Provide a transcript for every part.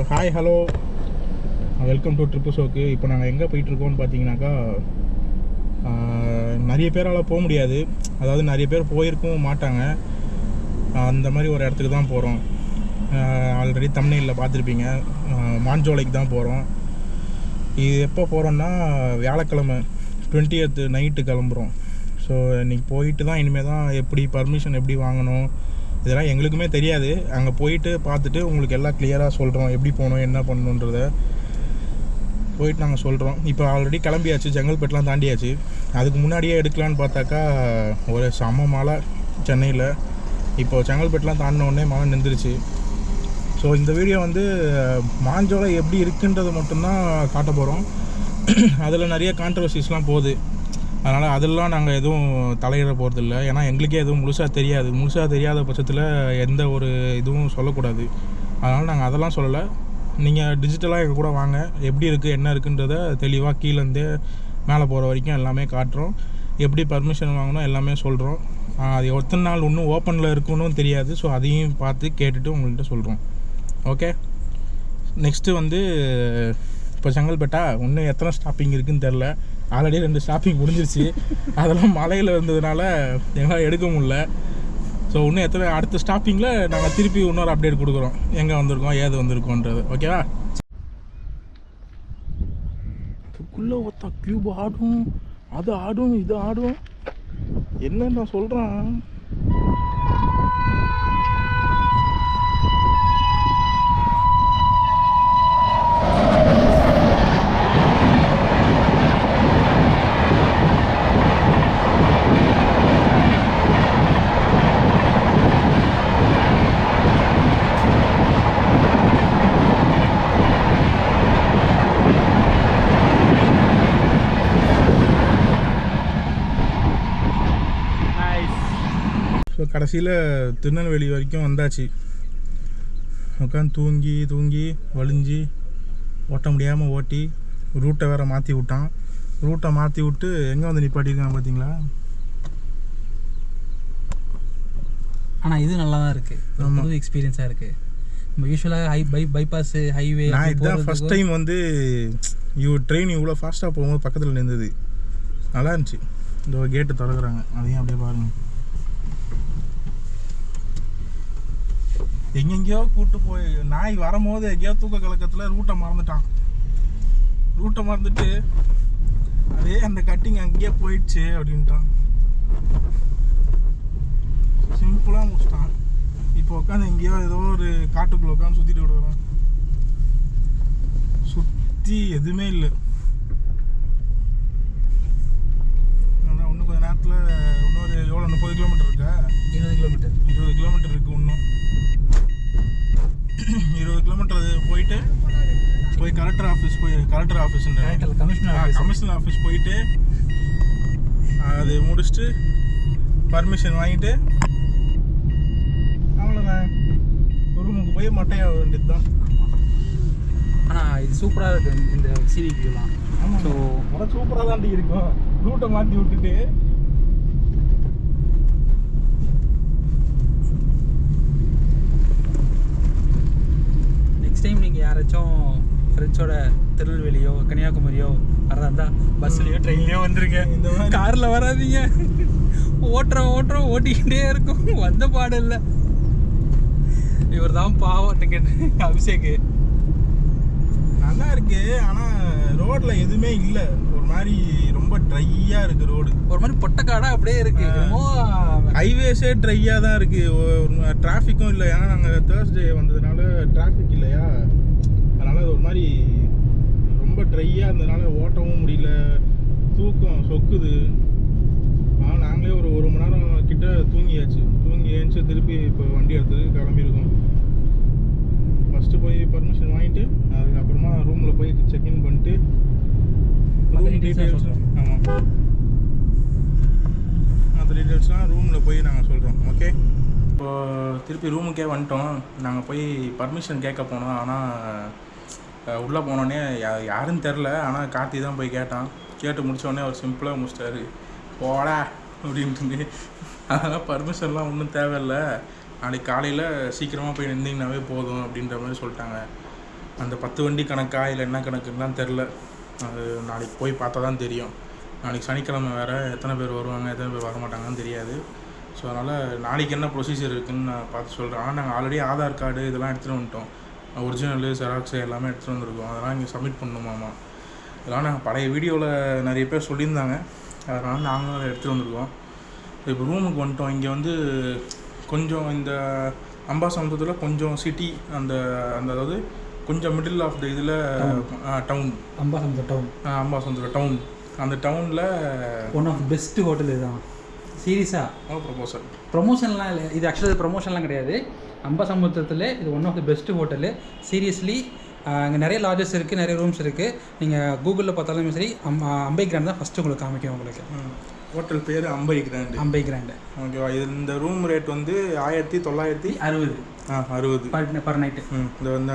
Hi hello welcome to trip ஷோக்கு. இப்போ நாங்கள் எங்கே போயிட்டுருக்கோம்னு பார்த்தீங்கன்னாக்கா, நிறைய பேரால் போக முடியாது, அதாவது நிறைய பேர் போயிருக்கவும் மாட்டாங்க. அந்த மாதிரி ஒரு இடத்துக்கு தான் போகிறோம். ஆல்ரெடி தம்ப்நெயிலில் பார்த்துருப்பீங்க, மாஞ்சோலைக்கு தான் போகிறோம். இது எப்போ போகிறோன்னா வியாழக்கிழமை 20th நைட்டு கிளம்புறோம். ஸோ இன்றைக்கி போயிட்டு தான் இனிமேல் தான் எப்படி பர்மிஷன் எப்படி வாங்கணும் இதெல்லாம் எங்களுக்குமே தெரியாது. அங்கே போயிட்டு பார்த்துட்டு உங்களுக்கு எல்லாம் கிளியராக சொல்கிறோம், எப்படி போகணும் என்ன பண்ணணுன்றத போயிட்டு நாங்கள் சொல்கிறோம். இப்போ ஆல்ரெடி கிளம்பியாச்சு, செங்கல்பட்டுலாம் தாண்டியாச்சு. அதுக்கு முன்னாடியே எடுக்கலான்னு பார்த்தாக்கா ஒரு செம்ம மழை சென்னையில். இப்போ செங்கல்பட்டுலாம் தாண்டினோடனே மழை நின்றுருச்சு. ஸோ இந்த வீடியோ வந்து மாஞ்சோலை எப்படி இருக்குன்றது மட்டும்தான் காட்ட போகிறோம். அதில் நிறைய கான்ட்ரவர்சிஸ்லாம் போகுது, அதனால் அதெல்லாம் நாங்கள் எதுவும் தலையிட போகிறதில்ல. ஏன்னா எங்களுக்கே எதுவும் முழுசாக தெரியாது. முழுசாக தெரியாத பட்சத்தில் எந்த ஒரு இதுவும் சொல்லக்கூடாது. அதனால் நாங்கள் அதெல்லாம் சொல்லலை. நீங்கள் டிஜிட்டலாக எங்கள் கூட வாங்க, எப்படி இருக்குது என்ன இருக்குன்றத தெளிவாக கீழேருந்தே மேலே போகிற வரைக்கும் எல்லாமே காட்டுறோம். எப்படி பர்மிஷன் வாங்கணும் எல்லாமே சொல்கிறோம். அது எத்தனை நாள் இன்னும் ஓப்பனில் இருக்குன்னு தெரியாது. ஸோ அதையும் பார்த்து கேட்டுட்டு உங்கள்கிட்ட சொல்கிறோம். ஓகே, நெக்ஸ்ட்டு வந்து இப்போ செங்கல்பட்டா இன்னும் எத்தனை ஸ்டாப்பிங் இருக்குதுன்னு தெரில. ஆல்ரெடி 2 ஸ்டாப்பிங் முடிஞ்சிருச்சு. அதெல்லாம் மலையில் இருந்ததுனால எங்களால் எடுக்க முடில. ஸோ இன்னும் எத்தனை அடுத்த ஸ்டாப்பிங்கில் நாங்கள் திருப்பி இன்னொரு அப்டேட் கொடுக்குறோம், எங்கே வந்திருக்கோம் ஏது வந்திருக்கோன்றது. ஓகேவா? அதுக்குள்ளே ஒருத்தா க்யூப் ஆடும், அது ஆடும், இது ஆடும், என்ன நான் சொல்கிறேன். ஸோ கடைசியில் திருநெல்வேலி வரைக்கும் வந்தாச்சு. உட்காந்து தூங்கி தூங்கி வலிஞ்சு ஓட்ட முடியாமல் ஓட்டி ரூட்டை வேறு மாற்றி விட்டான். ரூட்டை மாற்றி விட்டு எங்கே வந்து நிப்பாட்டியிருக்கான் பார்த்தீங்களா? ஆனால் இது நல்லா தான் இருக்குது, புது எக்ஸ்பீரியன்ஸாக இருக்குது. நம்ம யூஸ்வலாக பைபாஸ் ஹைவே நான் இதுதான் ஃபஸ்ட் டைம் வந்து ட்ரெயின் இவ்வளோ ஃபாஸ்ட்டாக போகும்போது பக்கத்தில் நின்றுது. நல்லா இருந்துச்சு. இந்த கேட்டு திறக்குறாங்க, அதையும் அப்படியே பாருங்கள். எங்கெங்கேயோ கூப்பிட்டு போய் நாய் வரும்போது எங்கேயோ தூக்க கலக்கத்தில் ரூட்டை மறந்துட்டான். ரூட்டை மறந்துட்டு அதே அந்த கட்டிங் அங்கேயே போயிடுச்சு அப்படின்ட்டான். சிம்பிளாக முடிச்சிட்டான். இப்போ உட்காந்து எங்கேயோ ஏதோ ஒரு காட்டுக்குள்ளே உட்காந்து சுற்றிட்டு விடுறான். சுற்றி எதுவுமே இல்லை. அதான் இன்னும் கொஞ்சம் நேரத்தில் இன்னொரு எவ்வளோ 30 கிலோமீட்டர் இருக்கா? 20 கிலோமீட்டர் இருக்குது. இன்னும் 20 கிலோமீட்டர் போய் கலெக்டர் ஆஃபீஸ் போயிட்டு அது முடிச்சுட்டு பர்மிஷன் வாங்கிட்டு அவ்வளோதான், ரூமுக்கு போய் மட்டையாக வேண்டியது தான். ஆனால் இது சூப்பராக இருக்குது இந்த சீரிக்கலாம். ஆமாம், ஸோ ஆனால் சூப்பராக தான் இருக்கும். ரூட்டை மாற்றி விட்டுட்டு நெக்ஸ்ட் டைம் நீங்கள் யாராச்சும் ஃப்ரெண்ட்ஸோட திருநெல்வேலியோ கன்னியாகுமரியோ வரதா இருந்தால் பஸ்லேயோ ட்ரெயின்லேயோ வந்துருங்க. இந்த மாதிரி காரில் வராதிங்க. ஓட்டிக்கிட்டே இருக்கும், வந்த பாடு இல்லை. இவர் தான் பாவம் டிக்கெட் அபிஷேக். நல்லா இருக்கு, ஆனால் ரோட்டில் எதுவுமே இல்லை. ஒரு மாதிரி ரொம்ப ட்ரையாக இருக்குது ரோடு. ஒரு மாதிரி பொட்டக்காடாக அப்படியே இருக்குது. ஹைவேஸே ட்ரையாக தான் இருக்குது. டிராஃபிக்கும் இல்லை. ஏன்னா நாங்கள் தேர்ஸ்டே வந்ததுனால டிராஃபிக் இல்லையா, அதனால் அது ஒரு மாதிரி ரொம்ப ட்ரையாக இருந்ததுனால ஓட்டவும் முடியல. தூக்கம் சொக்குது. ஆனால் நாங்களே ஒரு மணி நேரம் கிட்ட தூங்கி ஏஞ்சி திருப்பி இப்போ வண்டி எடுத்துட்டு கிளம்பியிருக்கோம். ஃபஸ்ட்டு போய் பர்மிஷன் வாங்கிட்டு அதுக்கப்புறமா ரூமில் போய் செக்இன் பண்ணிட்டு ரூம் டீட்டெயில்ஸ், ஆமாம் அந்த டீட்டெயில்ஸ்லாம் ரூமில் போய் நாங்கள் சொல்கிறோம். ஓகே, இப்போது திருப்பி ரூமுக்கே வந்துட்டோம். நாங்கள் போய் பர்மிஷன் கேட்க போனோம். ஆனால் உள்ளே போனோடனே யாருன்னு தெரில. ஆனால் கார்த்தி தான் போய் கேட்டான். கேட்டு முடித்தோடனே அவர் சிம்பிளாக முடிச்சிட்டாரு, போடா அப்படின்ட்டு. அதெல்லாம் பர்மிஷன்லாம் ஒன்றும் தேவையில்லை, நாளைக்கு காலையில் சீக்கிரமாக போய் நின்றீங்கன்னாவே போதும் அப்படின்ற மாதிரி சொல்லிட்டாங்க. அந்த 10 வண்டி கணக்கா இல்லை என்ன கணக்குலாம் தெரில. அது நாளைக்கு போய் பார்த்தா தான் தெரியும். நாளைக்கு சனிக்கிழமை வேறு, எத்தனை பேர் வருவாங்க எத்தனை பேர் வரமாட்டாங்கன்னு தெரியாது. ஸோ அதனால் நாளைக்கு என்ன ப்ரொசீஜர் இருக்குதுன்னு நான் பார்த்து சொல்கிறேன். ஆனால் நாங்கள் ஆல்ரெடி ஆதார் கார்டு இதெல்லாம் எடுத்துகிட்டு வந்துட்டோம். ஒரிஜினலு ஜெராக்ஸு எல்லாமே எடுத்துகிட்டு வந்துருக்கோம். அதெல்லாம் இங்கே சப்மிட் பண்ணணுமாமா. இதெல்லாம் நாங்கள் பழைய வீடியோவில் நிறைய பேர் சொல்லியிருந்தாங்க. அதனால் நாங்களும் அதை எடுத்துகிட்டு வந்திருக்கோம். இப்போ ரூமுக்கு வந்துட்டோம். இங்கே வந்து கொஞ்சம் இந்த அம்பாசமுத்திரத்தில் கொஞ்சம் சிட்டி அந்த அந்த அதாவது கொஞ்சம் மிடில் ஆஃப் த இதில் டவுன், அம்பாசமுத்திரம் டவுன். அந்த டவுனில் one of the best hotel இதுதான். சீரியஸாக ப்ரொமோஷன்லாம் இல்லை, இது ஆக்சுவலாக ப்ரொமோஷன்லாம் கிடையாது. அம்பாசமுத்திரத்தில் இது one of the best hotel. Seriously இங்கே நிறைய லாட்ஜஸ் இருக்குது, நிறைய ரூம்ஸ் இருக்குது. நீங்கள் கூகுளில் பார்த்தாலுமே சரி அம்பை கிராண்ட் தான் ஃபஸ்ட்டு உங்களுக்கு காமிக்கும். உங்களுக்கு ஹோட்டல் பேர் அம்பை கிராண்டு. ஓகேவா? இது இந்த ரூம் ரேட் வந்து 1960 பர் நைட்டு. இது வந்து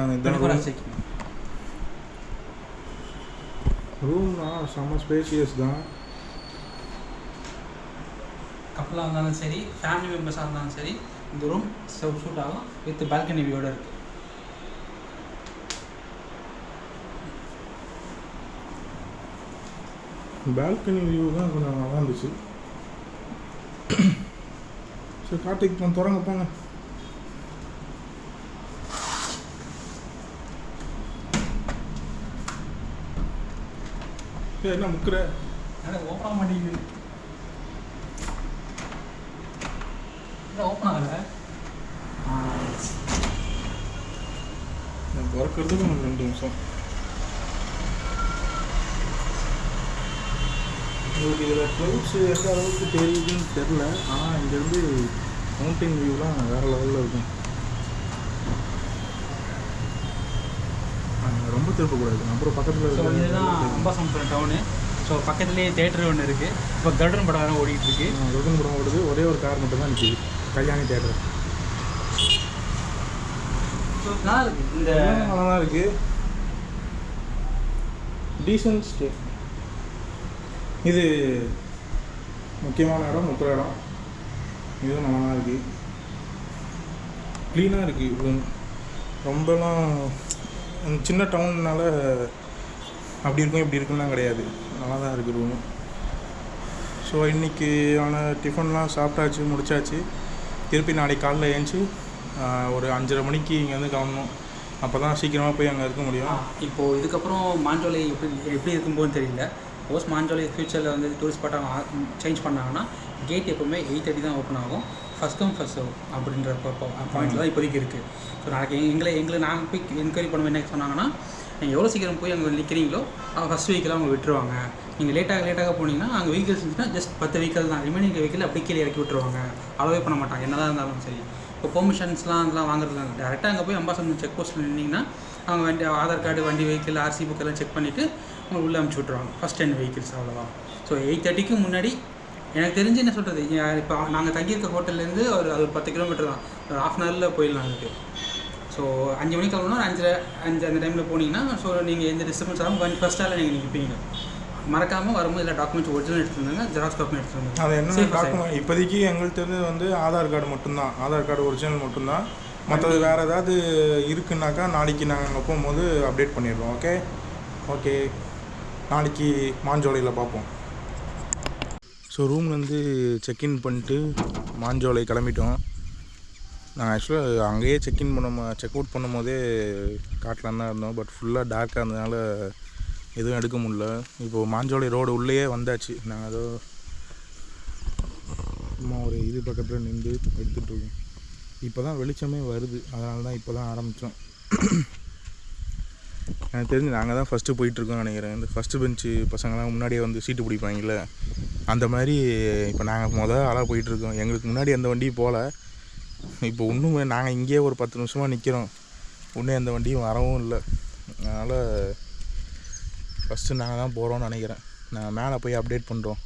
ரூம்னா செம்ம ஸ்பேஷியஸ் தான். கப்பலாக இருந்தாலும் சரி, ஃபேமிலி மெம்பர்ஸாக இருந்தாலும் சரி, இந்த ரூம் சூட் ஆகும். வித் பால்கனி வியூவோட இருக்குது. பால்கனி வியூ தான் கொஞ்சம் நல்லா இருந்துச்சு. சரி கார்த்திக் போன் திறங்க போங்க. என்ன முக்கிற ஓப்பன் ஆக மாட்டேங்குது. ஓப்பன் ஆகலை. திறக்கிறதுக்கு ஒரு 2 நிமிஷம். உங்களுக்கு இதில் க்ளவுட்ஸு எந்த அளவுக்கு தெரியுதுன்னு தெரில. ஆனால் இங்கேருந்து மவுண்டைன் வியூலாம் வேறு லெவலில் இருக்கும். ரொம்ப திருப்பக்கூடாது. அப்புறம் பக்கத்தில் இதுதான் அம்பாசமுத்திரம் டவுனு. ஸோ பக்கத்துலேயே தேட்டர் ஒன்று இருக்குது. இப்போ கருடன் படம் வேறு ஓடிட்டு இருக்கு. கருடன் படம் ஓடுது. ஒரே ஒரு கார் மட்டும் தான் நிற்கிது, கல்யாணி தேட்டர். நல்லா இருக்குது. இந்த நல்லா தான் இருக்குது. Decent stay. இது முக்கியமான இடம், முக்கிய இடம். இதுவும் நல்லா தான் இருக்குது. க்ளீனாக இருக்குது ரூம். ரொம்பலாம் சின்ன டவுன்னால அப்படி இருக்கும் இப்படி இருக்குன்னா கிடையாது. நல்லா தான் இருக்குது ரூமு. ஸோ இன்றைக்கி ஆன டிஃபன்லாம் சாப்பிட்டாச்சு, முடிச்சாச்சு. திருப்பி நாளைக்கு காலையில் ஏஞ்சி ஒரு 5:30 மணிக்கு இங்கேருந்து கிளம்பணும். அப்போ தான் சீக்கிரமாக போய் அங்கே இருக்க முடியும். இப்போது இதுக்கப்புறம் மாஞ்சோலை எப்படி இருக்கும்போது தெரியல. சப்போஸ் மாஞ்சோலை ஃப்யூச்சரில் வந்து டூரிஸ்ட் ஸ்பாட்டாக சேஞ்ச் பண்ணாங்கன்னா கேட் எப்போவுமே 8:30 தான் ஓப்பன் ஆகும். ஃபஸ்ட் கம் ஃபஸ்ட் சர்வ் அப்படின்ற பாயிண்டில் தான் இப்போதைக்கு இருக்குது. ஸோ நாளைக்கு எங்களை நாங்கள் போய் என்கொயரி பண்ணுவோம். என்ன சொன்னாங்கன்னா, நீங்கள் எவ்வளோ சீக்கிரம் போய் அங்கே நிற்கிறீங்களோ ஃபஸ்ட் வெஹிக்கிளாக அவங்க விட்டுருவாங்க. நீங்கள் லேட்டாக போனீங்கன்னா அங்கே வெஹிக்கிள்ஸ் இருந்துச்சுன்னா ஜஸ்ட் 10 வெஹிக்கிள் தான். ரிமைனிங் வெஹிக்கிள் அப்படி கீழே இறக்கி விட்டுருவாங்க. அளவே பண்ண மாட்டாங்க என்ன தான் இருந்தாலும் சரி. இப்போ பெர்மிஷன்ஸ்லாம் அதெல்லாம் வாங்குறதுலாம் டேரெக்டாக அங்கே போய் அம்பாசமுத்திரம் செக் போஸ்ட்டில் நின்றிங்கன்னா அவங்க வண்டி ஆதார் கார்டு, வண்டி வெஹிக்கிள், ஆர்சி புக் எல்லாம் செக் பண்ணிவிட்டு அவங்க உள்ளே அனுப்பிச்சி விட்ருவாங்க. ஃபஸ்ட் 10 வெஹிக்கிள்ஸ் அவ்வளோதான். ஸோ 8:30க்கு முன்னாடி எனக்கு தெரிஞ்சு என்ன சொல்கிறது, இப்போ நாங்கள் தங்கியிருக்க ஹோட்டல்லேருந்து ஒரு 10 கிலோமீட்டர் தான், ஒரு 1/2 ஹவரில் போயிடலாம் அதுக்கு. ஸோ 5 மணிக்கு கிளம்புனா 5 அந்த டைமில் போனீங்கன்னா ஸோ நீங்கள் எந்த டிஸ்டர்பன்ஸ் ஆகும் ஃபஸ்ட் ஹாலில் நீங்கள் நிற்பீங்க. மறக்காமல் வரும்போது இல்லை டாக்குமெண்ட்ஸ் ஒரிஜினல் எடுத்துட்டு வந்தாங்க, ஜெராக்ஸ் காப்பி எடுத்துட்டு வந்தாங்க. அது என்ன டாக்குமெண்ட் இப்போதைக்கு எங்களுக்கு தெரிஞ்சது வந்து ஆதார் கார்டு மட்டும்தான். ஆதார் கார்டு ஒரிஜினல் மட்டும்தான். மற்றது வேறு ஏதாவது இருக்குன்னாக்கா நாளைக்கு நாங்கள் அங்கே போகும்போது அப்டேட் பண்ணிடுறோம். ஓகே நாளைக்கு மாஞ்சோலையில் பார்ப்போம். ஸோ ரூம்லேருந்து செக்இன் பண்ணிட்டு மாஞ்சோலை கிளம்பிட்டோம். நான் ஆக்சுவலாக அங்கேயே செக் அவுட் பண்ணும்போதே காட்டலான்னு தான் இருந்தோம். பட் ஃபுல்லாக டார்க்காக இருந்ததுனால எதுவும் எடுக்க முடியல. இப்போது மாஞ்சோலை ரோடு உள்ளேயே வந்தாச்சு. நாங்கள் ஏதோ சும்மா ஒரு இது பக்கத்தில் நின்று எடுத்துகிட்ருக்கோம். இப்போ தான் வெளிச்சமே வருது, அதனால தான் இப்போ தான் ஆரம்பித்தோம். எனக்கு தெரிஞ்சு நாங்கள் தான் ஃபஸ்ட்டு போயிட்டுருக்கோம் நினைக்கிறேன். இந்த ஃபஸ்ட்டு பெஞ்சு பசங்களாம் முன்னாடியே வந்து சீட்டு பிடிப்பாங்கல்ல, அந்த மாதிரி இப்போ நாங்கள் ஆளாக போயிட்டுருக்கோம். எங்களுக்கு முன்னாடி எந்த வண்டியும் போகல. இப்போ இன்னும் நாங்கள் இங்கேயே ஒரு 10 நிமிஷமாக நிற்கிறோம். இன்னும் எந்த வண்டியும் வரவும் இல்லை. அதனால் ஃபஸ்ட்டு நாங்கள் தான் போகிறோம்னு நினைக்கிறேன். நான் மேலே போய் அப்டேட் பண்ணுறோம்.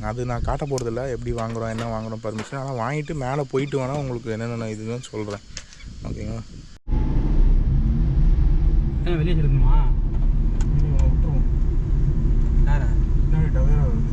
அது நான் காட்ட போகிறதில்ல, எப்படி வாங்குகிறோம் என்ன வாங்குகிறோம் பர்மிஷன். ஆனால் வாங்கிட்டு மேலே போயிட்டு வேணால் உங்களுக்கு என்னென்ன இதுன்னு சொல்கிறேன். ஓகேங்களா? வெளியே இருக்குமா விட்டுருவோம். யாரா பின்னாடி டவேரா வருது.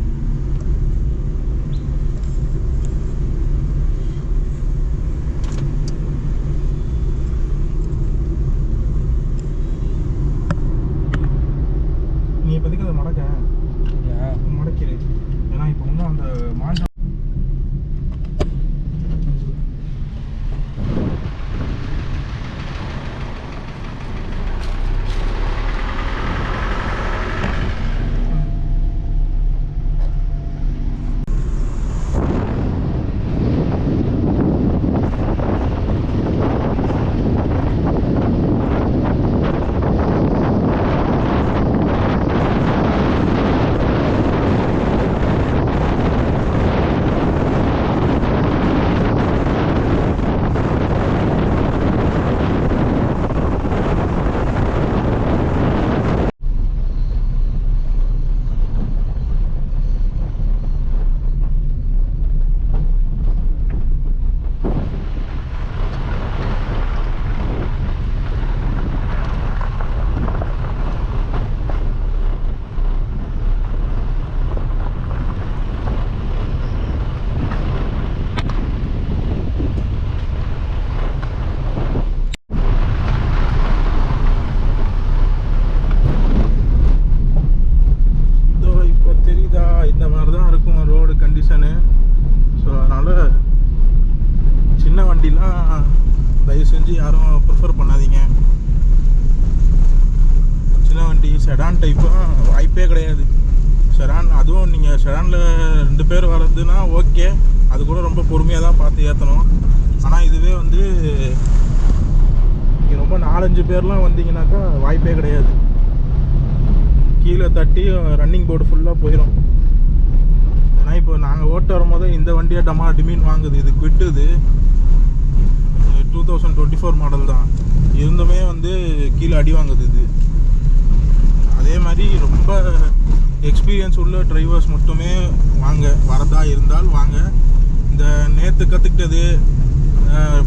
வண்டிலாம் தயவு செஞ்சு யாரும் ப்ரிஃபர் பண்ணாதீங்க. சின்ன வண்டி செடான் டைப்பும் வாய்ப்பே கிடையாது. செடான், அதுவும் நீங்கள் செடானில் 2 பேர் வர்றதுன்னா ஓகே, அது கூட ரொம்ப பொறுமையாக தான் பார்த்து ஏற்றணும். ஆனால் இதுவே வந்து நீங்கள் ரொம்ப 4-5 பேர்லாம் வந்தீங்கன்னாக்கா வாய்ப்பே கிடையாது. கீழே தட்டி ரன்னிங் போர்டு ஃபுல்லாக போயிடும். ஏன்னா இப்போ நாங்கள் ஓட்டு வரும்போது இந்த வண்டியை டிமீன் வாங்குது. இது குவிட், இது 2024 மாடல் தான், இருந்துமே வந்து கீழே அடி வாங்குது இது. அதே மாதிரி ரொம்ப எக்ஸ்பீரியன்ஸ் உள்ள டிரைவர்ஸ் மட்டுமே வாங்க, வரதா இருந்தால் வாங்க. இந்த நேற்று கற்றுக்கிட்டது,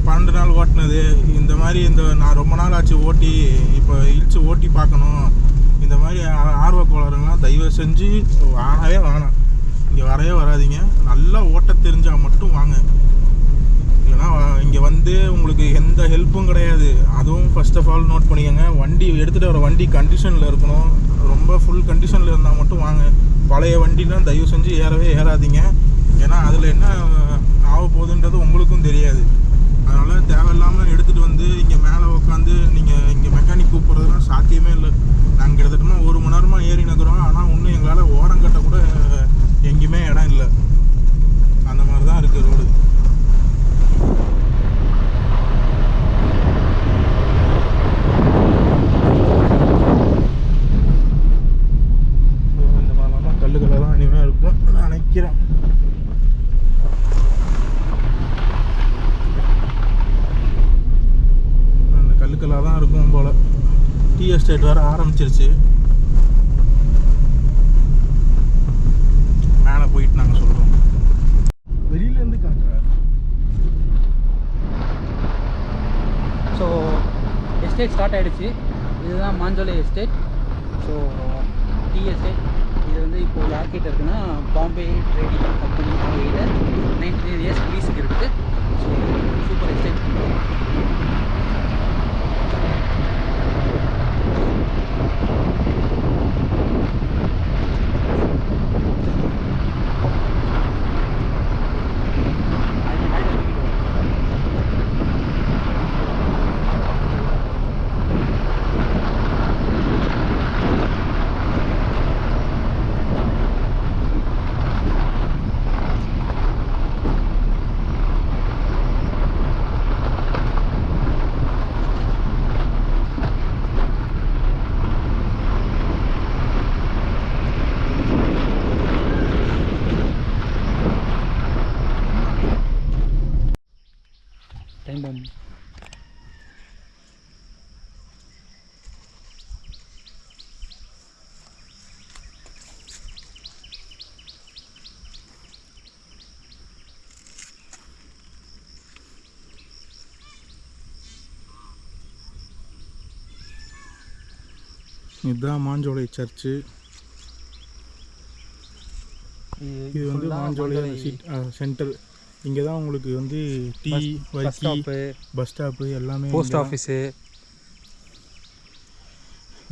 12 நாள் ஓட்டினது, இந்த மாதிரி நான் ரொம்ப நாள் ஆச்சு ஓட்டி, இப்போ ஹில்ஸ் ஓட்டி பார்க்கணும், இந்த மாதிரி ஆர்வ கோளாறுங்களாம் தயவு செஞ்சு வானவே வேணாம், இங்கே வரவே வராதிங்க. நல்லா ஓட்ட தெரிஞ்சால் மட்டும் வாங்க. இல்லைனா இங்கே வந்து உங்களுக்கு எந்த ஹெல்ப்பும் கிடையாது. அதுவும் ஃபர்ஸ்ட் ஆஃப் ஆல் நோட் பண்ணிக்கோங்க, வண்டி எடுத்துகிட்டு வர வண்டி கண்டிஷனில் இருக்கணும். ரொம்ப ஃபுல் கண்டிஷனில் இருந்தால் மட்டும் வாங்க. பழைய வண்டிலாம் தயவு செஞ்சு ஏறவே ஏறாதீங்க. ஏன்னா அதில் என்ன ஆக போகுதுன்றது உங்களுக்கும் தெரியாது. அதனால் தேவையில்லாமல் எடுத்துகிட்டு வந்து இங்கே மேலே உட்காந்து நீங்கள் இங்கே மெக்கானிக் கூப்பிட்றதுலாம் சாத்தியமே இல்லை. நாங்கள் கிட்டத்தட்ட 1 மணி நேரமாக ஏறி நக்கிறோம். ஆனால் இன்னும் எங்களால் ஓரம் கட்ட கூட எங்கேயுமே இடம் இல்லை. அந்த மாதிரி தான் இருக்குது ரோடு. இந்த மாதிரிலாம் கல்லுகளை தான் இனிமேல் இருக்கும் நினைக்கிறேன். அந்த கல்லுக்கெல்லாம் தான் இருக்கும் போல். டீ எஸ்டேட் வேறு ஆரம்பிச்சிருச்சு. மேலே போயிட்டு நாங்கள் சொல்கிறோம். வெளியிலேருந்து காட்டுறாரு. ஸோ எஸ்டேட் ஸ்டார்ட் ஆகிடுச்சு. இதுதான் Manjolai estate. So tea estate இது வந்து இப்போ யார்கிட்ட இருக்குன்னா பாம்பே ட்ரேடிங் கம்பெனி அவங்க 19 இயர்ஸ் லீஸுக்கு இருக்குது. So super estate. Time bomb. இதுதான் மாஞ்சோலை சர்ச்சு. இது வந்து மாஞ்சோலை சென்டர். இங்கே தான் உங்களுக்கு வந்து டீ, பஸ் ஸ்டாப்பு எல்லாமே, போஸ்ட் ஆஃபீஸு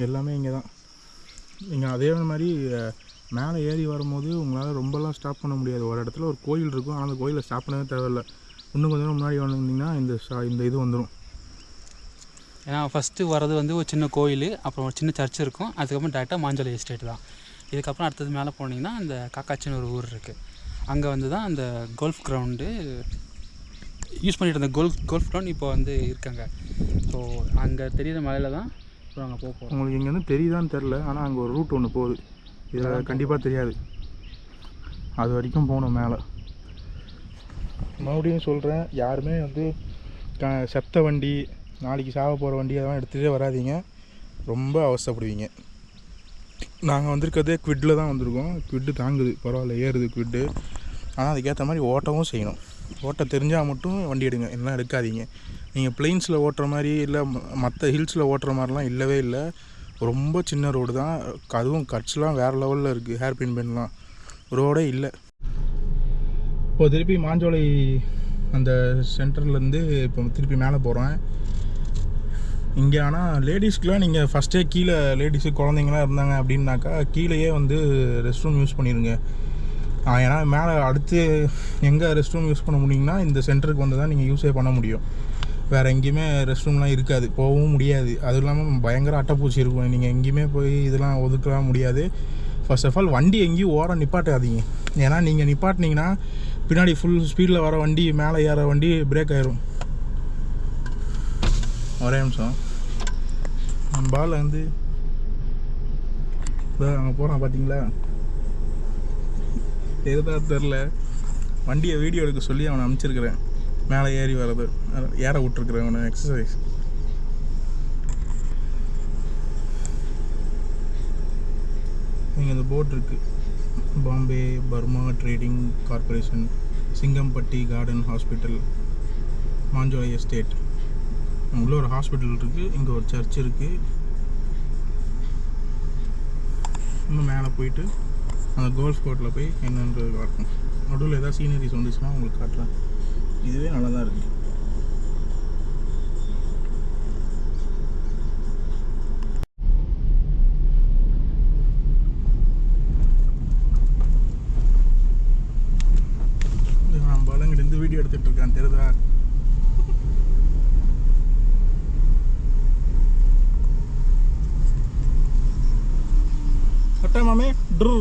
எல்லாமே இங்கே தான். நீங்கள் அதே மாதிரி மேலே ஏறி வரும்போது உங்களால் ரொம்பலாம் ஸ்டாப் பண்ண முடியாது. ஒரு இடத்துல ஒரு கோயில் இருக்கும், ஆனால் அந்த கோயிலில் ஸ்டாப் பண்ணவே தேவையில்லை. இன்னும் கொஞ்சம் முன்னாடி வந்தீங்கன்னா இந்த இது வந்துடும். ஏன்னா ஃபஸ்ட்டு வர்றது வந்து ஒரு சின்ன கோயில், அப்புறம் ஒரு சின்ன சர்ச் இருக்கும். அதுக்கப்புறம் டேரெக்டாக மாஞ்சோலை எஸ்டேட் தான். இதுக்கப்புறம் அடுத்தது மேலே போனீங்கன்னா அந்த காக்காச்சின்னு ஒரு ஊர் இருக்குது. அங்கே வந்து தான் அந்த கோல்ஃப் கிரவுண்டு யூஸ் பண்ணிட்டு இருந்த கோல்ஃப் கிரவுண்ட் இப்போ வந்து இருக்காங்க. ஸோ அங்கே தெரிகிற மலையில் தான் இப்போ அங்கே போகிறோம். உங்களுக்கு இங்கேருந்து தெரியுதான்னு தெரில, ஆனால் அங்கே ஒரு ரூட் ஒன்று போகுது. இதில் கண்டிப்பாக தெரியாது. அது வரைக்கும் போகணும் மேலே. மறுபடியும் சொல்கிறேன், யாருமே வந்து செத்த வண்டி, நாளைக்கு சாக போகிற வண்டி அதெல்லாம் எடுத்துகிட்டே வராதிங்க. ரொம்ப அவசரப்படுவீங்க. நாங்கள் வந்திருக்கிறதே குவிட்டில் தான் வந்திருக்கோம். குவிட்டு தாங்குது, பரவாயில்ல, ஏறுது குவிட்டு. ஆனால் அதுக்கேற்ற மாதிரி ஓட்டவும் செய்யணும். ஓட்ட தெரிஞ்சால் மட்டும் வண்டி எடுங்க, எல்லாம் எடுக்காதீங்க. நீங்கள் பிளெயின்ஸில் ஓட்டுற மாதிரி இல்லை மற்ற ஹில்ஸில் ஓட்டுற மாதிரிலாம் இல்லவே இல்லை. ரொம்ப சின்ன ரோடு தான். அதுவும் கட்ஸ்லாம் வேறு லெவலில் இருக்குது. ஹேர் பின் பென்லாம் ரோடே இல்லை. இப்போ திருப்பி மாஞ்சோலை அந்த சென்டர்லேருந்து இப்போ திருப்பி மேலே போகிறேன். இங்கே ஆனால் லேடிஸ்க்குலாம் நீங்கள் ஃபஸ்ட்டே கீழே லேடிஸு குழந்தைங்களாம் இருந்தாங்க அப்படின்னாக்கா கீழேயே வந்து ரெஸ்ட் ரூம் யூஸ் பண்ணிடுங்க. ஏன்னா மேலே அடுத்து எங்கே ரெஸ்ட் ரூம் யூஸ் பண்ண முடியுங்கன்னா இந்த சென்டருக்கு வந்து தான் நீங்கள் யூஸே பண்ண முடியும். வேறு எங்கேயுமே ரெஸ்ட் ரூம்லாம் இருக்காது, போகவும் முடியாது. அதுவும் இல்லாமல் பயங்கர அட்டைப்பூச்சி இருக்கும், நீங்கள் எங்கேயுமே போய் இதெல்லாம் ஒதுக்கலாம் முடியாது. ஃபர்ஸ்ட் ஆஃப் ஆல் வண்டி எங்கேயும் ஓரம் நிப்பாட்டாதீங்க. ஏன்னா நீங்கள் நிப்பாட்டினீங்கன்னா பின்னாடி ஃபுல் ஸ்பீடில் வர வண்டி, மேலே ஏற வண்டி பிரேக் ஆயிரும். ஒரே நிமிஷம், நம்ம பால் வந்து அங்கே போகிறான் பார்த்தீங்களா, எதுதா தெரில, வண்டியை வீடியோ எடுக்க சொல்லி அவனை அனுப்பிச்சிருக்கிறேன். மேலே ஏறி வர்றது, ஏற விட்டுருக்குறேன் அவனை எக்ஸசைஸ். இங்கே இந்த போர்ட் இருக்குது, Bombay Burmah trading corporation, Singampatti garden hospital, Manjolai estate. உள்ள ஒரு ஹாஸ்பிட்டல் இருக்குது, இங்கே ஒரு சர்ச் இருக்குது. இன்னும் மேலே போயிட்டு அந்த கோல்ஃப் கோர்ட்டில் போய் என்னன்றது காட்டணும். நடுவில் ஏதாவது சீனரிஸ் வந்துச்சுன்னா உங்களுக்கு காட்டுறேன். இதுவே நல்லா தான் இருக்குது. நான் பலங்கிலேருந்து வீடியோ எடுத்துகிட்டு இருக்கேன், தெரியுதா? கட்ட மாமே ட்ரூ.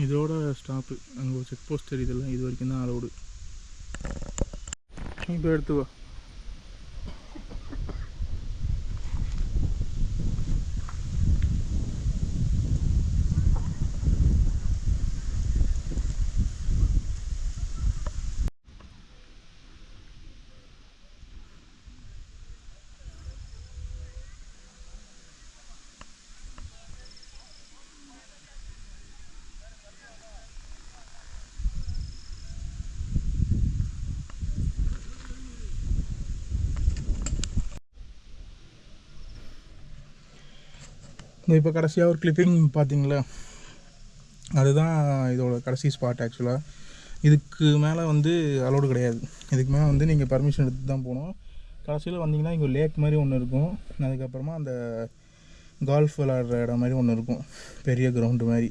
இதோட ஸ்டாப்பு. அங்கே ஒரு செக் போஸ்ட் தெரியுதுல்ல, இது வரைக்கும் தான் அலவுடு. இப்போ எடுத்து வா. இப்போ கடைசியாக ஒரு கிளிப்பிங் பார்த்தீங்களா, அதுதான் இதோட கடைசி ஸ்பாட். ஆக்சுவலாக இதுக்கு மேலே வந்து அலோடு கிடையாது. இதுக்கு மேலே வந்து நீங்கள் பர்மிஷன் எடுத்து தான் போகணும். கடைசியில் வந்தீங்கன்னா இங்கே லேக் மாதிரி ஒன்று இருக்கும், அதுக்கப்புறமா அந்த கால்ஃப் விளாடுற இடம் மாதிரி ஒன்று இருக்கும், பெரிய கிரவுண்டு மாதிரி.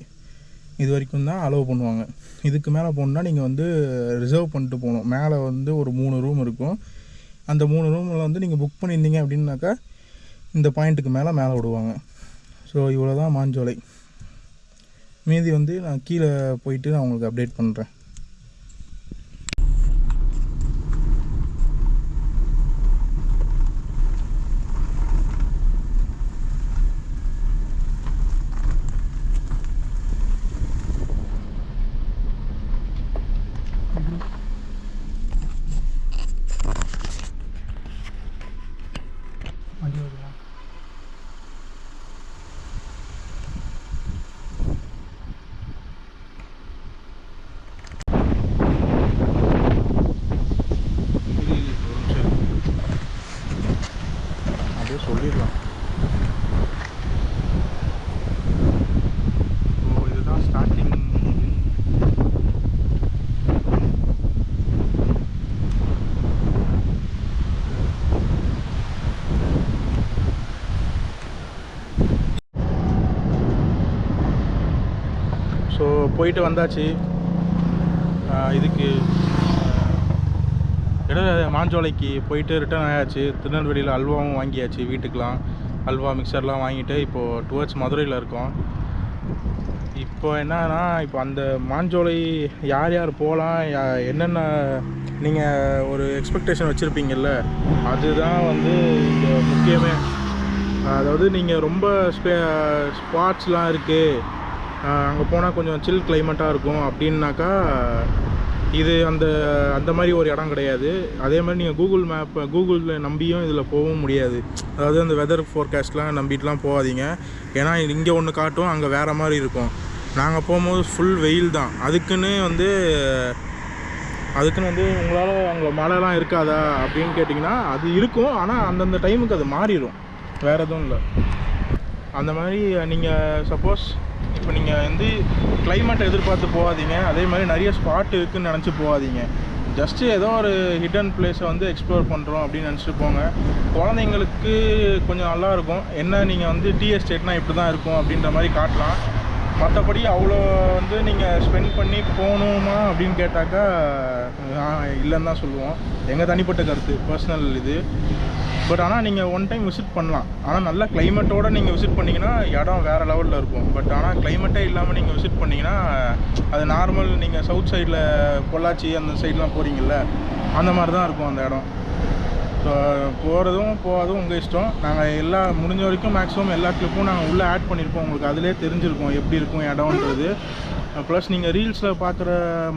இது வரைக்கும் தான் அலோவ் பண்ணுவாங்க. இதுக்கு மேலே போகணுன்னா நீங்கள் வந்து ரிசர்வ் பண்ணிட்டு போகணும். மேலே வந்து ஒரு 3 ரூம் இருக்கும். அந்த 3 ரூமில் வந்து நீங்கள் புக் பண்ணியிருந்தீங்க அப்படின்னாக்கா இந்த பாயிண்ட்டுக்கு மேலே விடுவாங்க. ஸோ இவ்வளோ தான் மாஞ்சோலை. மீதி வந்து நான் கீழே போயிட்டு நான் உங்களுக்கு அப்டேட் பண்ணுறேன். ஸோ போயிட்டு வந்தாச்சு. இதுக்கு மாஞ்சோலைக்கு போயிட்டு ரிட்டர்ன் ஆயாச்சு. திருநெல்வேலியில் அல்வாவும் வாங்கியாச்சு வீட்டுக்கெலாம். அல்வா மிக்சர்லாம் வாங்கிட்டு இப்போது டுவர்ட்ஸ் மதுரையில் இருக்கோம். இப்போ என்னன்னா, இப்போ அந்த மாஞ்சோலை யார் யார் போகலாம், என்னென்ன நீங்கள் ஒரு எக்ஸ்பெக்டேஷன் வச்சுருப்பீங்கள்ல, அதுதான் வந்து இங்கே முக்கியமே. அதாவது நீங்கள் ரொம்ப ஸ்பாட்ஸ்லாம் இருக்குது, அங்கே போனால் கொஞ்சம் சில் கிளைமேட்டாக இருக்கும் அப்படின்னாக்கா இது அந்த மாதிரி ஒரு இடம் கிடையாது. அதே மாதிரி நீங்கள் கூகுளில் நம்பியும் இதில் போகவும் முடியாது. அதாவது அந்த வெதர் ஃபோர்காஸ்ட்லாம் நம்பிட்டுலாம் போகாதீங்க. ஏன்னா இங்கே ஒன்று காட்டும், அங்கே வேறு மாதிரி இருக்கும். நாங்கள் போகும்போது ஃபுல் வெயில் தான். அதுக்குன்னு வந்து உங்களால் அங்கே மழைலாம் இருக்காதா அப்படின்னு கேட்டிங்கன்னா அது இருக்கும். ஆனால் அந்தந்த டைமுக்கு அது மாறிடும், வேறு எதுவும் இல்லை. அந்த மாதிரி நீங்கள் சப்போஸ் இப்போ நீங்கள் வந்து கிளைமேட்டை எதிர்பார்த்து போகாதீங்க. அதே மாதிரி நிறைய ஸ்பாட் இருக்குதுன்னு நினச்சி போகாதீங்க. ஜஸ்ட்டு ஏதோ ஒரு ஹிடன் பிளேஸை வந்து எக்ஸ்ப்ளோர் பண்ணுறோம் அப்படின்னு நினச்சிட்டு போங்க. குழந்தைங்களுக்கு கொஞ்சம் நல்லாயிருக்கும். என்ன நீங்கள் வந்து டீ எஸ்டேட்னால் இப்படி தான் இருக்கும் அப்படின்ற மாதிரி காட்டலாம். மற்றபடி அவ்வளோ வந்து நீங்கள் ஸ்பெண்ட் பண்ணி போகணுமா அப்படின்னு கேட்டாக்கா இல்லைன்னு தான் சொல்லுவோம். எங்கள் தனிப்பட்ட கருத்து, பர்சனல் இது. பட் ஆனால் நீங்கள் ஒன் டைம் விசிட் பண்ணலாம். ஆனால் நல்ல கிளைமேட்டோடு நீங்கள் விசிட் பண்ணிங்கன்னா இடம் வேறு லெவலில் இருக்கும். பட் ஆனால் கிளைமேட்டே இல்லாமல் நீங்கள் விசிட் பண்ணிங்கன்னா அது நார்மல், நீங்கள் சவுத் சைடில் பொள்ளாச்சி அந்த சைட்லாம் போகிறீங்கள்ல, அந்த மாதிரி தான் இருக்கும் அந்த இடம். ஸோ போகிறதும் போகாதும் உங்கள் இஷ்டம். நாங்கள் முடிஞ்ச வரைக்கும் மேக்ஸிமம் எல்லா கிளிப்பும் நாங்கள் உள்ளே ஆட் பண்ணியிருப்போம். உங்களுக்கு அதிலே தெரிஞ்சிருக்கும் எப்படி இருக்கும் இடம்ன்றது. ப்ளஸ் நீங்கள் ரீல்ஸில் பார்க்குற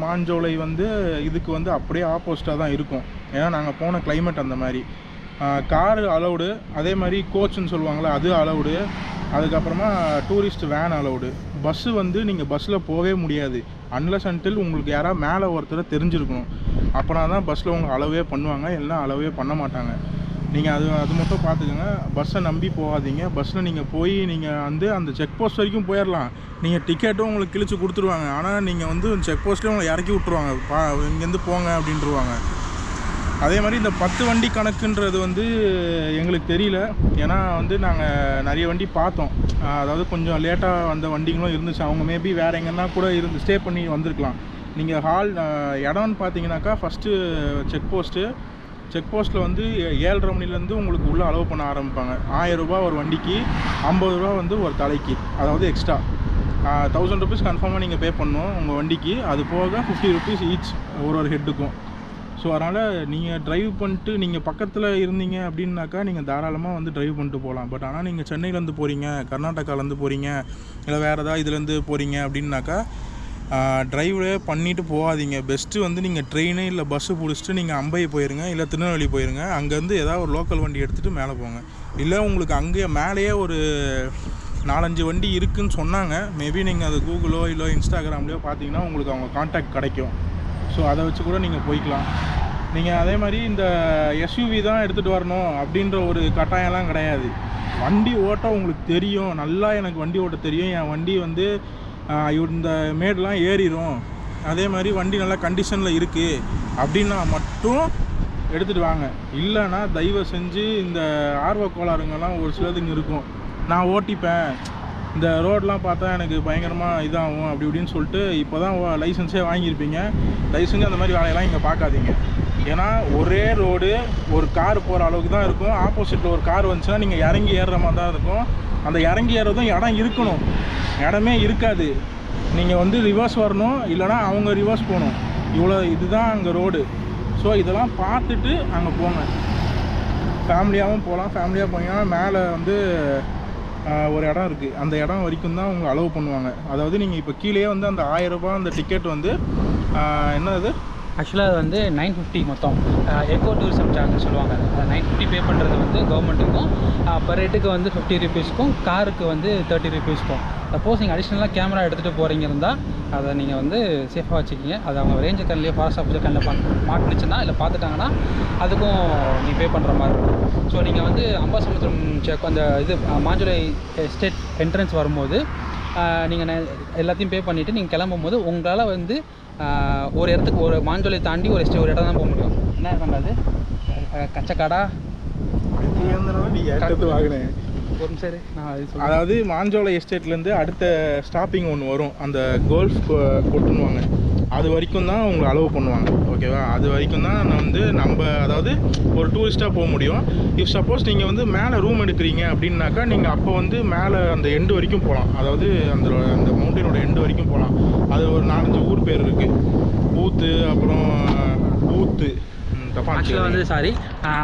மாஞ்சோலை வந்து இதுக்கு வந்து அப்படியே ஆப்போசிட்டாக தான் இருக்கும். ஏன்னா நாங்கள் போன கிளைமேட் அந்த மாதிரி. காரு அலவுடு, அதே மாதிரி கோச்சுன்னு சொல்லுவாங்களே அது அலவுடு. அதுக்கப்புறமா டூரிஸ்ட் வேன் அலவுடு. பஸ்ஸு வந்து நீங்கள் பஸ்ஸில் போகவே முடியாது அன்லஸ் அன்டில் உங்களுக்கு யாராவது மேலே ஒருத்தரை தெரிஞ்சிருக்கணும். அப்போனா தான் பஸ்ஸில் உங்கள் அளவே பண்ணுவாங்க, எல்லாம் அளவே பண்ண மாட்டாங்க. நீங்கள் அது மட்டும் பார்த்துக்கோங்க. பஸ்ஸை நம்பி போகாதீங்க. பஸ்ஸில் நீங்கள் போய் நீங்கள் வந்து அந்த செக் போஸ்ட் வரைக்கும் போயிடலாம். நீங்கள் டிக்கெட்டும் உங்களுக்கு கிழிச்சு கொடுத்துருவாங்க. ஆனால் நீங்கள் வந்து செக் போஸ்ட்லேயே உங்களை இறக்கி விட்ருவாங்க, இங்கேருந்து போங்க அப்படின்ட்டுருவாங்க. அதே மாதிரி இந்த 10 வண்டி கணக்குன்றது வந்து எங்களுக்கு தெரியல. ஏன்னா வந்து நாங்கள் நிறைய வண்டி பார்த்தோம். அதாவது கொஞ்சம் லேட்டாக வந்த வண்டிகளும் இருந்துச்சு. அவங்க மேபி வேறு எங்கன்னா கூட இருந்து ஸ்டே பண்ணி வந்திருக்கலாம். நீங்கள் இடம்னு பார்த்தீங்கன்னாக்கா ஃபஸ்ட்டு செக் போஸ்ட்டில் வந்து 7:30 மணிலேருந்து உங்களுக்கு உள்ளே அலோவ் பண்ண ஆரம்பிப்பாங்க. 1000 ரூபா ஒரு வண்டிக்கு, 50 ரூபா வந்து ஒரு தலைக்கு, அதாவது எக்ஸ்ட்ரா 1000 ருபீஸ் கன்ஃபார்மாக நீங்கள் பே பண்ணணும் உங்கள் வண்டிக்கு. அது போக 50 ருபீஸ் ஈச் ஒரு ஹெட்டுக்கும். ஸோ அதனால் நீங்கள் ட்ரைவ் பண்ணிட்டு நீங்கள் பக்கத்தில் இருந்தீங்க அப்படின்னாக்கா நீங்கள் தாராளமாக வந்து ட்ரைவ் பண்ணிட்டு போகலாம். பட் ஆனால் நீங்கள் சென்னையிலேருந்து போகிறீங்க, கர்நாடகாலேருந்து போகிறீங்க, இல்லை வேறு ஏதாவது இதுலேருந்து போகிறீங்க அப்படின்னாக்கா ட்ரைவ்லே பண்ணிவிட்டு போகாதீங்க. பெஸ்ட்டு வந்து நீங்கள் ட்ரெயினு இல்லை பஸ்ஸு பிடிச்சிட்டு நீங்கள் அம்பை போயிருங்க, இல்லை திருநெல்வேலி போயிருங்க. அங்கேருந்து ஏதாவது ஒரு லோக்கல் வண்டி எடுத்துகிட்டு மேலே போங்க. இல்லை உங்களுக்கு அங்கே மேலேயே ஒரு 4-5 வண்டி இருக்குதுன்னு சொன்னாங்க. மேபி நீங்கள் அது கூகுளோ இல்லை இன்ஸ்டாகிராம்லேயோ பார்த்தீங்கன்னா உங்களுக்கு அவங்க கான்டாக்ட் கிடைக்கும். ஸோ அதை வச்சு கூட நீங்கள் போய்க்கலாம். நீங்கள் அதே மாதிரி இந்த எஸ்யூவி தான் எடுத்துகிட்டு வரணும் அப்படின்ற ஒரு கட்டாயம்லாம் கிடையாது. வண்டி ஓட்ட உங்களுக்கு தெரியும், நல்லா எனக்கு வண்டி ஓட்ட தெரியும், என் வண்டி வந்து இந்த மேடெலாம் ஏறிடும், அதே மாதிரி வண்டி நல்லா கண்டிஷனில் இருக்குது அப்படின்னா மட்டும் எடுத்துகிட்டு வாங்க. இல்லைன்னா தயவு செஞ்சு இந்த ஆர்வ கோளாறுங்கெல்லாம் ஒரு சிலதுங்க இருக்கும். நான் ஓட்டிப்பேன், இந்த ரோடெலாம் பார்த்தா எனக்கு பயங்கரமாக இதாகும் அப்படி இப்படின்னு சொல்லிட்டு இப்போ தான் லைசன்ஸே வாங்கியிருப்பீங்க. தயவு செஞ்சு அந்த மாதிரி வேலையெல்லாம் இங்கே பார்க்காதீங்க. ஏன்னா ஒரே ரோடு, ஒரு கார் போகிற அளவுக்கு தான் இருக்கும். ஆப்போசிட்டில் ஒரு கார் வந்துச்சுன்னா நீங்கள் இறங்கி ஏறுற மாதிரி தான் இருக்கும். அந்த இறங்கி ஏறுறதும் இடம் இருக்கணும், இடமே இருக்காது. நீங்கள் வந்து ரிவர்ஸ் வரணும், இல்லைனா அவங்க ரிவர்ஸ் போகணும். இதுதான் அங்கே ரோடு. ஸோ இதெல்லாம் பார்த்துட்டு அங்கே போங்க. ஃபேமிலியாகவும் போகலாம். ஃபேமிலியாக போனீங்கன்னா மேலே வந்து ஒரு இடம் இருக்குது, அந்த இடம் வரைக்கும் தான் உங்களை அலோவ் பண்ணுவாங்க. அதாவது நீங்கள் இப்போ கீழே வந்து அந்த 1000 ரூபா அந்த டிக்கெட் வந்து என்னது ஆக்சுவலாக அது வந்து 950 மொத்தம். எக்கோ டூரிசம் சார்ஜ் சொல்லுவாங்க. 950 பே பண்ணுறது வந்து கவர்மெண்ட்டுக்கும், பர் ஹெட்டுக்கு வந்து 50 ருபீஸ்க்கும், காருக்கு வந்து 30 ருபீஸ்க்கும். சப்போஸ் நீங்கள் அடிஷ்னலாக கேமரா எடுத்துகிட்டு போகிறீங்க இருந்தால் அதை நீங்கள் வந்து சேஃபாக வச்சுக்கிங்க. அது அவங்க ரேஞ்சு கண்ணிலே ஃபாரஸ்ட் ஆஃபீஸர் கண்ணில் மாட்டுனுச்சுன்னா இல்லை பார்த்துட்டாங்கன்னா அதுக்கும் நீ பே பண்ணுற மாதிரி இருக்கும். ஸோ நீங்கள் வந்து அம்பாசமுத்திரம் செக் அந்த இது மாஞ்சோலை எஸ்டேட் என்ட்ரன்ஸ் வரும்போது நீங்கள் எல்லாத்தையும் பே பண்ணிவிட்டு நீங்கள் கிளம்பும் போது உங்களால் வந்து ஒரு இடத்துக்கு ஒரு மாஞ்சோலை தாண்டி ஒரு இடம் தான் போக முடியும். என்ன இருக்காங்க அது கச்சக்காடா நீ எடுத்து வாங்கினேன். ஒரு நிமிஷம் இரு, நான் அது சொல்றேன். அதாவது மாஞ்சோலை எஸ்டேட்லேருந்து அடுத்த ஸ்டாப்பிங் ஒன்று வரும், அந்த கோல்ஃப் கொட்டுன்னுவாங்க, அது வரைக்கும் தான் உங்களை அலோவ் பண்ணுவாங்க. ஓகேவா? அது வரைக்கும் தான் நான் வந்து நம்ம அதாவது ஒரு டூரிஸ்ட்டாக போக முடியும். இஃப் சப்போஸ் நீங்கள் வந்து மேலே ரூம் எடுக்கிறீங்க அப்படின்னாக்கா நீங்கள் அப்போ வந்து மேலே அந்த எண்டு வரைக்கும் போகலாம். அதாவது அந்த அந்த மவுண்டனோட எண்டு வரைக்கும் போகலாம். அது ஒரு 4-5 ஊர் பேர் இருக்குது. ஊத்து, அப்புறம் ஊத்து, ஆக்சுவலாக வந்து சாரி,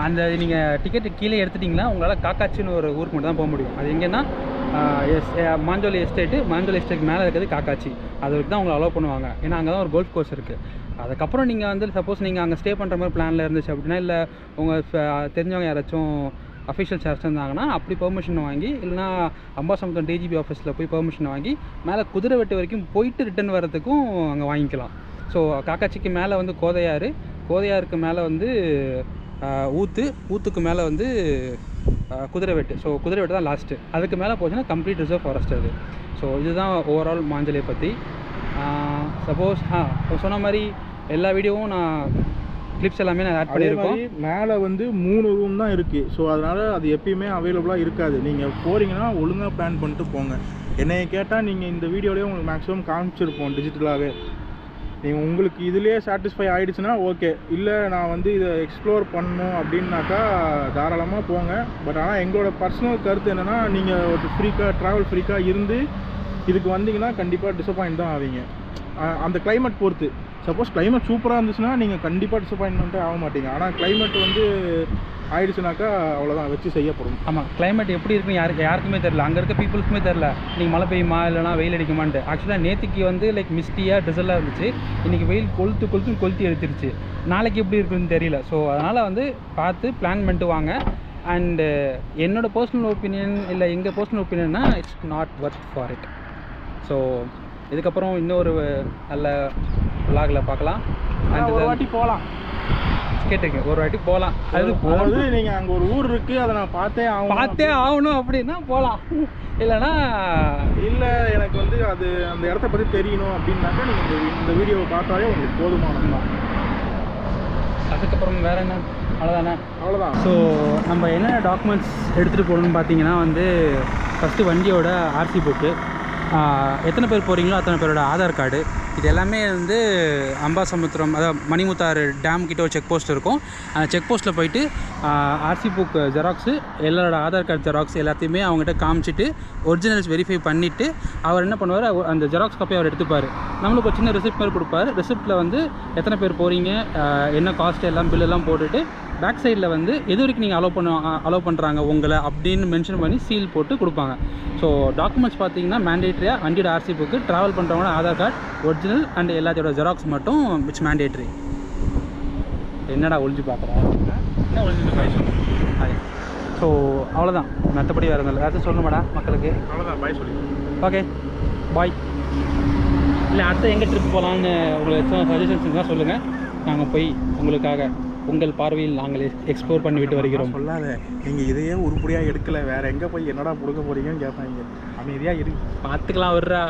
அந்த நீங்கள் டிக்கெட்டு கீழே எடுத்துட்டிங்கன்னா உங்களால் காக்காச்சின்னு ஒரு ஊருக்கு மட்டும் தான் போக முடியும். அது எங்கன்னா மாஞ்சோலை எஸ்டேட்டு, மாஞ்சோலை எஸ்டேட் மேலே இருக்கிறது காக்காச்சி. அது வரைக்கும் தான் உங்களை அலோவ் பண்ணுவாங்க. ஏன்னா அங்கே தான் ஒரு கோல்ஃப் கோர்ஸ் இருக்குது. அதுக்கப்புறம் நீங்கள் வந்து சப்போஸ் நீங்கள் அங்கே ஸ்டே பண்ணுற மாதிரி பிளானில் இருந்துச்சு அப்படின்னா, இல்லை உங்கள் தெரிஞ்சவங்க யாராச்சும் அஃபிஷியல்ஸ் யாராச்சும் இருந்தாங்கன்னா அப்படி பெர்மிஷன் வாங்கி, இல்லைனா அம்பாசமுத்திரம் டிஜிபி ஆஃபீஸில் போய் பெர்மிஷன் வாங்கி மேலே குதிரை வெட்டு வரைக்கும் போயிட்டு ரிட்டன் வர்றதுக்கும் அங்கே வாங்கிக்கலாம். ஸோ காக்காச்சிக்கு மேலே வந்து கோதையாறு, கோதையாருக்கு மேலே வந்து ஊத்துக்கு மேலே வந்து குதிரை வெட்டு. ஸோ குதிரை வெட்டு தான் லாஸ்ட்டு. அதுக்கு மேலே போச்சுன்னா கம்ப்ளீட் ரிசர்வ் ஃபாரஸ்ட் அது. ஸோ இதுதான் ஓவரால் மாஞ்சோலையை பற்றி. சப்போஸ் சொன்ன மாதிரி எல்லா வீடியோவும் நான் கிளிப்ஸ் எல்லாமே நான் ஆட் பண்ணியிருக்கோம். மேலே வந்து 3 ரூம் தான் இருக்குது. ஸோ அதனால் அது எப்பயுமே அவைலபிளாக இருக்காது. நீங்கள் போகிறீங்கன்னா ஒழுங்காக பிளான் பண்ணிட்டு போங்க. என்னைய கேட்டால் நீங்கள் இந்த வீடியோலேயே உங்களுக்கு மேக்ஸிமம் காமிச்சிருப்போம் டிஜிட்டலாகவே. நீங்கள் உங்களுக்கு இதிலே சாட்டிஸ்ஃபை ஆகிடுச்சுன்னா ஓகே, இல்லை நான் வந்து இதை எக்ஸ்ப்ளோர் பண்ணணும் அப்படின்னாக்கா தாராளமாக போங்க. பட் ஆனால் எங்களோட பர்சனல் கருத்து என்னென்னா, நீங்கள் ஒரு ட்ராவல் ஃப்ரீக்காக இருந்து இதுக்கு வந்தீங்கன்னா கண்டிப்பாக டிசப்பாயிண்ட் தான் ஆவீங்க. அந்த கிளைமேட் பொறுத்து. சப்போஸ் கிளைமேட் சூப்பராக இருந்துச்சுன்னா நீங்கள் கண்டிப்பாக டிசப்பாயின்மெண்ட்டே ஆக மாட்டீங்க. ஆனால் கிளைமேட் வந்து ஆயிடுச்சுனாக்கா அவ்வளோதான், வச்சு செய்யப்படும். ஆமாம், கிளைமேட் எப்படி இருக்குன்னு யாருக்குமே தெரில. அங்கே இருக்க பீப்புள்ஸுக்குமே தெரில நீங்கள் மழை பெய்யுமா இல்லைனா வெயில் அடிக்குமான்ட்டு. ஆக்சுவலாக நேற்றுக்கு வந்து லைக் மிஸ்டியாக ட்ரிசலாக இருந்துச்சு. இன்றைக்கி வெயில் கொளுத்து எடுத்துருச்சு. நாளைக்கு எப்படி இருக்குன்னு தெரியல. ஸோ அதனால் வந்து பார்த்து பிளான் பண்ணிட்டு வாங்க. அண்டு என்னோடய பர்சனல் ஒப்பீனியன், இல்லை எங்கள் பர்சனல் ஒப்பீனியன்னா it's not worth for it. So இதுக்கப்புறம் இன்னொரு நல்ல விலாகில் பார்க்கலாம். ஒரு வாட்டி போகலாம் கேட்டிருக்கேன், ஒரு வாட்டி போகலாம். அது போகிறது நீங்கள் அங்கே ஒரு ஊர் இருக்குது, அதை நான் பார்த்தே ஆகணும் அப்படின்னா போகலாம். இல்லைனா இல்லை எனக்கு வந்து அது அந்த இடத்த பற்றி தெரியணும் அப்படின்னாக்கா நீங்கள் இந்த வீடியோவை பார்த்தாலே உங்களுக்கு போதுமானது தான். அதுக்கப்புறம் வேறு என்ன? அவ்வளோதான். ஸோ நம்ம என்னென்ன டாக்குமெண்ட்ஸ் எடுத்துகிட்டு போகணுன்னு பார்த்தீங்கன்னா வந்து ஃபஸ்ட்டு வண்டியோட ஆர்சி புக்கு, எத்தனை பேர் போகிறீங்களோ அத்தனை பேரோட ஆதார் கார்டு, இது எல்லாமே வந்து அம்பாசமுத்திரம் அதாவது மணிமுத்தாறு டேம் கிட்ட ஒரு செக் போஸ்ட் இருக்கும். அந்த செக் போஸ்ட்டில் போயிட்டு ஆர்சி புக் ஜெராக்ஸு, எல்லாரோட ஆதார் கார்டு ஜெராக்ஸ் எல்லாத்தையுமே அவங்ககிட்ட காமிச்சிட்டு ஒரிஜினல்ஸ் வெரிஃபை பண்ணிவிட்டு அவர் என்ன பண்ணுவார், அந்த ஜெராக்ஸ் காப்பி அவர் எடுத்துப்பார். நம்மளுக்கு ஒரு சின்ன ரெசிப்ட் மாதிரி கொடுப்பாரு. ரெசிப்ட்டில் வந்து எத்தனை பேர் போகிறீங்க, என்ன காஸ்ட் எல்லாம் பில்லெல்லாம் போட்டுட்டு பேக் சைடில் வந்து எது வரைக்கும் நீங்கள் அலோவ் பண்ணுறாங்க உங்களை அப்படின்னு மென்ஷன் பண்ணி சீல் போட்டு கொடுப்பாங்க. ஸோ டாக்குமெண்ட்ஸ் பார்த்தீங்கன்னா மேண்டேட்ரியாக வண்டியோட ஆர்சி புக்கு, ட்ராவல் பண்ணுறவங்களோட ஆதார் கார்டு ஒரிஜினல் அண்ட் எல்லாத்தோட ஜெராக்ஸ் மட்டும் விச் மேண்டேட்ரி. என்னடா ஒழிஞ்சு பார்க்குறேன், என்ன ஒழிஞ்சு அது. ஸோ அவ்வளோதான், மற்றபடி வேறு இல்லை. வேறு சொல்லணுமாடா மக்களுக்கு? அவ்வளோதான், பாய் சொல்லி. Okay bye. இல்லை அடுத்த எங்கே ட்ரிப் போகலான்னு உங்களுக்கு சஜஷன்ஸ் இருந்தால் சொல்லுங்கள். நாங்கள் போய் உங்களுக்காக உங்கள் பார்வையில் நாங்கள் எக்ஸ்ப்ளோர் பண்ணிவிட்டு வருகிறோம். சொல்லாத, நீங்கள் இதையே உருப்படியாக எடுக்கலை, வேறு எங்கே போய் என்னடா கொடுக்க போகிறீங்கன்னு கேட்பாங்க. அமைதியாக இருக்கு, பார்த்துக்கலாம். வர்றா.